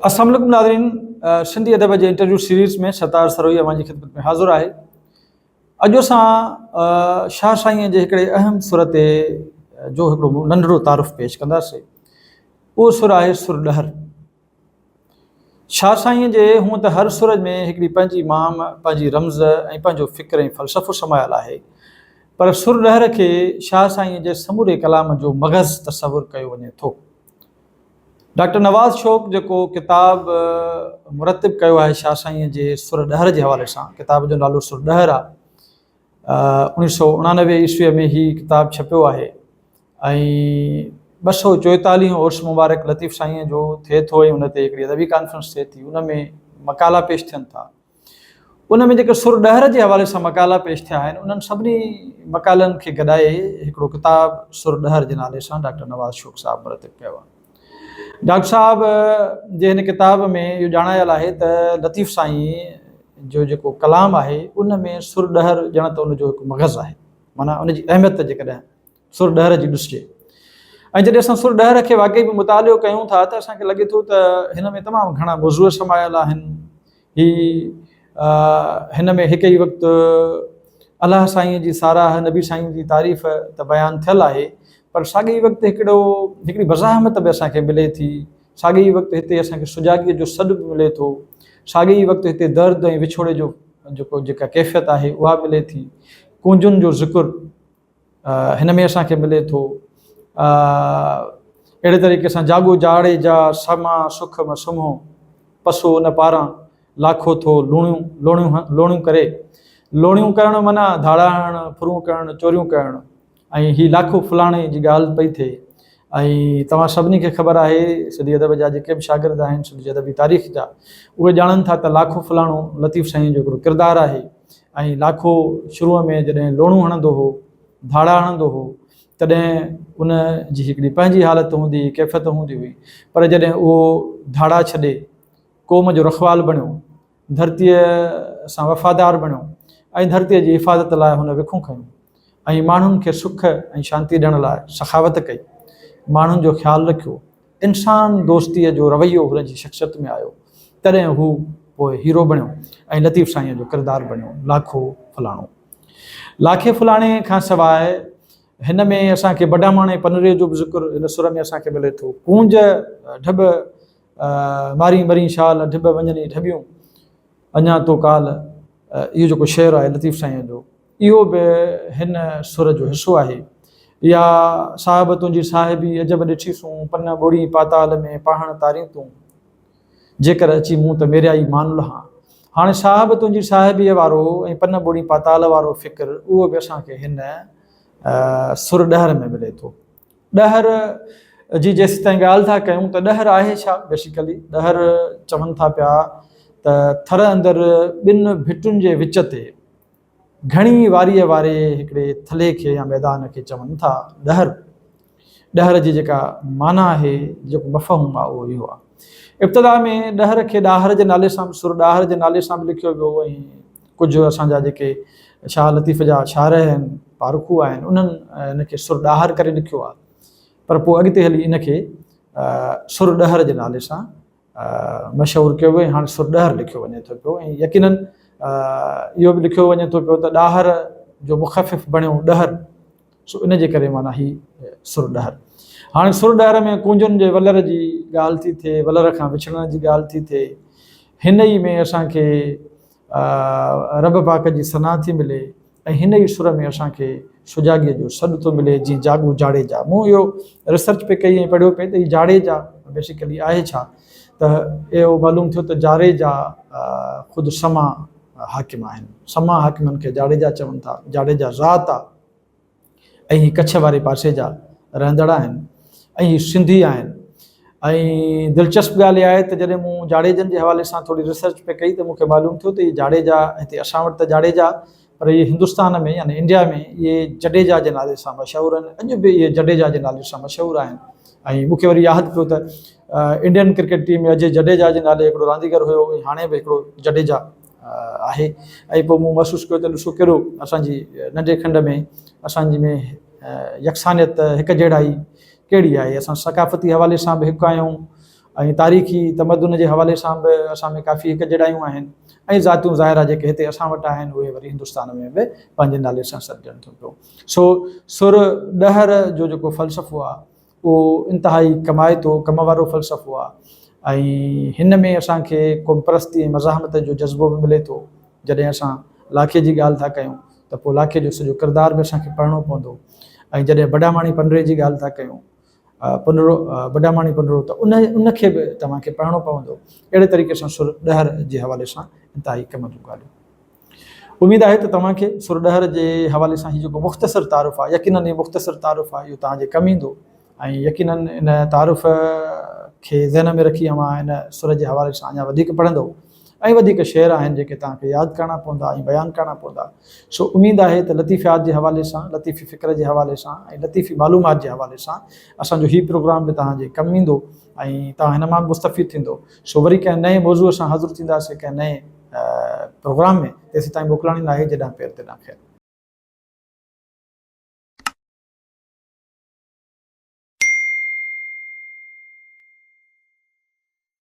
अस्सलाम वालेकुम नाज़रीन, सिंधी अदब जे इंटरव्यू सीरीज़ में सतार सरोई अवां जी ख़िदमत में हाज़िर आहे। अॼु असां शाह साईं जे हिकिड़े अहम सुर ते जो हिकिड़ो नंढिड़ो तारुफ़ पेश कंदासीं। उहो सुर आहे सुर ॾहर। शाह साईं जे हूअं त हर सुर में हिकिड़ी पंहिंजी माम, पंहिंजी रम्ज़ ऐं पंहिंजो फ़िक्र ऐं फ़लसफ़ो समायल आहे, पर सुर ॾहर खे शाह साईं जे समूरे कलाम जो मग़ज़ तसवुरु कयो वञे थो। डॉक्टर नवाज़ शौक़ जेको किताब मुरतब कयो आहे शाह साईं जे सुर ॾहर जे हवाले सां, किताब जो नालो सुर ॾहर आहे। 1989 ईस्वीअ में ही किताब छपियो आहे ऐं 244 उर्स मुबारक लतीफ़ साईं जो थिए थो ऐं उन ते हिकिड़ी अदबी कॉन्फ्रेंस थिए थी। उन में मकाला पेश थियनि था। उन में जेके सुर ॾहर जे हवाले सां मकाला पेश थिया आहिनि, उन्हनि सभिनी मकालनि खे गॾाए हिकिड़ो किताब सुर ॾहर जे नाले सां डॉक्टर नवाज़ शौक़ साहब मुरतब कयो आहे। डॉक्टर साहब जे हिन किताब में इहो ॼाणायल आहे त लतीफ़ साईं जो जेको कलाम आहे उन में सुर ॾहर ॼण त उनजो हिकु मग़ज़ आहे, माना उनजी अहमियत जेकॾहिं सुर ॾहर जी ॾिसिजे। ऐं जॾहिं असां सुर ॾहर खे वाक़ई में मुतालियो कयूं था त असांखे लॻे थो त हिन में तमामु घणा मौज़ूअ समायल आहिनि। हिन में हिकु ई वक़्तु अलाह साईं जी साराह, नबी साईं जी तारीफ़ त बयानु थियल आहे, पर साॻी वक़्तु हिकिड़ी वज़ाहमत बि असांखे मिले थी। साॻी वक़्तु हिते असांखे सुजाॻीअ जो सॾु बि मिले थो। साॻी वक़्तु हिते दर्द ऐं विछोड़े जो जेका कैफ़ियत आहे उहा मिले थी। कुंजुनि जो ज़िक्र हिन में असांखे मिले थो। अहिड़े तरीक़े सां जाॻो जाड़े जा समा सुख में सुम्हो, पसो उन पारां लाखो थो लोणियूं करे। लोणियूं करणु माना धाड़ा हणणु, फुरूं करणु, चोरियूं करणु। ऐं ही लाखो फलाणे जी ॻाल्हि पई थिए। ऐं तव्हां सभिनी खे ख़बर आहे, सिंधी अदब जा जेके बि शागिर्द आहिनि सिंधी अदबी तारीख़ जा, उहे ॼाणनि था त लाखो फलाणो लतीफ़ साईं जो हिकिड़ो किरदारु आहे। ऐं लाखो शुरूअ में जॾहिं लोणूं हणंदो हो, धाड़ा हणंदो हो, तॾहिं उन जी हिकिड़ी पंहिंजी हालत हूंदी, कैफ़ियत हूंदी हुई। पर जॾहिं उहो धाड़ा छॾे क़ौम जो रखवाल बणियो, धरतीअ सां वफ़ादार बणियो ऐं धरतीअ जी हिफ़ाज़त लाइ हुन विखूं खयूं ऐं माण्हुनि खे सुख ऐं शांती ॾियण लाइ सखावत कई, माण्हुनि जो ख़्यालु रखियो, इंसान दोस्तीअ जो रवैयो हुनजी शख़्सियत में आयो, तॾहिं हू पोइ हीरो बणियो ऐं लतीफ़ साईं जो किरदारु बणियो लाखो फलाणो। लाखे फलाणे खां सवाइ हिन में असांखे बडामाणे पनरे जो बि ज़िक्र हिन सुर में असांखे मिले थो। कूंज ढब मारी मरी शाल ढिब वञनी ढबियूं अञा तो काल, इहो जेको शेर आहे लतीफ़ साईं जो, इहो बि हिन सुर जो हिसो आहे। या साहिब तुंहिंजी साहिबी अजब ॾिठीसूं, पन ॿुड़ी पाताल में पाहण तारी तूं, जेकर अची मूं त मेरिया ई मान लहां। हाणे साहिब तुंहिंजी साहिबीअ वारो ऐं पन ॿुड़ी पाताल वारो फ़िक्र उहो बि असांखे हिन सुर ॾहर में मिले थो। ॾहर जी जेसि ताईं ॻाल्हि था कयूं त ॾहर आहे छा? बेसिकली ॾहर चवनि था पिया त थर अंदरि ॿिनि भिटुनि जे विच ते घणी वारीअ वारे हिकिड़े थले खे या मैदान खे चवनि था ॾहर। ॾहर जी जेका माना आहे, जेको मफ़हूम आहे, उहो इहो आहे। इब्तिदा में ॾहर खे ॾाहर जे नाले सां, सुर ॾाहर जे नाले सां बि लिखियो वियो ऐं कुझु असांजा जेके शाह लतीफ़ जा शाइर आहिनि, पारखू आहिनि, उन्हनि इनखे सुर ॾाहर करे लिखियो आहे। पर पोइ अॻिते हली इनखे सुर ॾहर जे नाले सां मशहूरु कयो वियो। हाणे सुर ॾहर लिखियो वञे थो पियो ऐं यकीनन इहो बि लिखियो वञे थो पियो त ॾाहर जो मुख़फ़िफ़ बणियो ॾहर, सो इन जे करे माना ही सुर ॾहर। हाणे सुर ॾहर में कुंजुनि जे वलर जी ॻाल्हि थी थिए, वलर खां विछड़ण जी ॻाल्हि थी थिए। हिन ई में असांखे रब पाक जी सना थी मिले ऐं हिन ई सुर में असांखे सुजाॻीअ जो सॾु थो मिले, जीअं जाॻो जाड़े जा। मूं इहो रिसर्च पे कई ऐं पढ़ियो पिए त हीअ जाड़े जा बेसिकली आहे छा, त इहो मालूम थियो त जाड़े जा ख़ुदि समा हाकिम आहिनि। समा हाकिमनि खे जाड़े जा चवनि था। जाड़े जा ज़ात आहे ऐं कच्छ वारे पासे जा रहंदड़ आहिनि ऐं सिंधी आहिनि। ऐं दिलचस्प ॻाल्हि इहा आहे त जॾहिं मूं जाड़ेजनि जे हवाले सां थोरी रिसर्च पे कई त मूंखे मालूम थियो त इहे जाड़ेजा, हिते असां वटि त जाड़ेजा, पर इहे हिंदुस्तान में यानी इंडिया में इहे जडेजा जे नाले सां मशहूरु आहिनि। अॼु बि इहे जडेजा जे नाले सां मशहूरु आहिनि। ऐं मूंखे वरी यादि पियो त इंडियन क्रिकेट टीम में अजय जडेजा जे नाले हिकिड़ो रांदीगर हुयो ऐं हाणे बि हिकिड़ो जडेजा आहे। ऐं पोइ मूं महसूसु कयो त ॾिसो कहिड़ो असांजी नंढे खंड में असांजी में यकसानियत, हिकु जहिड़ाई कहिड़ी आहे। असां सकाफ़ती हवाले सां बि हिकु आहियूं ऐं तारीख़ी तमदुन जे हवाले सां बि असां में काफ़ी हिकु जहिड़ायूं आहिनि ऐं ज़ातियूं ज़ाहिरा जेके हिते असां वटि आहिनि उहे वरी हिंदुस्तान में बि पंहिंजे नाले सां सॾिजनि थो पियो। सो सुर ॾहर जो जेको फ़लसफ़ो आहे उहो इंतिहाई कमाइतो कम वारो फ़लसफ़ो आहे ऐं हिन में असांखे क़ौम परस्ती ऐं मज़ाहमत जो जज़्बो बि मिले थो। जॾहिं असां लाखे जी ॻाल्हि था कयूं त पोइ लाखे जो सॼो किरदार बि असांखे पढ़णो पवंदो ऐं जॾहिं बडामाणी पंडरे जी ॻाल्हि था कयूं पुनरो बडामाणी पुनरो त उनखे बि तव्हांखे पढ़णो पवंदो। अहिड़े तरीक़े सां सुर ॾहर जे हवाले सां इंतिहाई कम जूं ॻाल्हियूं। उमेदु आहे त तव्हांखे सुर ॾहर जे हवाले सां हीउ जेको मुख़्तसिर तारुफ़ आहे यकीनन इहो मुख़्तसिर तारुफ़ आहे इहो तव्हांजे कमु ईंदो ऐं यकीनन इन तारुफ़ खे ज़हन में रखी मां इन सुर जे हवाले सां अञा वधीक पढ़ंदो ऐं वधीक शेर आहिनि जेके तव्हांखे यादि करणा पवंदा ऐं बयानु करणा पवंदा। सो उमेदु आहे त लतीफ़ियात जे हवाले सां लतीफ़ी फ़िक्र जे हवाले सां ऐं लतीफ़ी मालूमात जे हवाले सां असांजो हीउ प्रोग्राम बि तव्हांजे कमु ईंदो ऐं तव्हां हिन मां मुस्तफ़ीद थींदो। सो वरी कंहिं नए मौज़ूअ सां हाज़िर थींदासीं कंहिं नए प्रोग्राम में तेसिताईं मोकिलाणी न आहे जॾहिं पेर ते न ख़ैरु।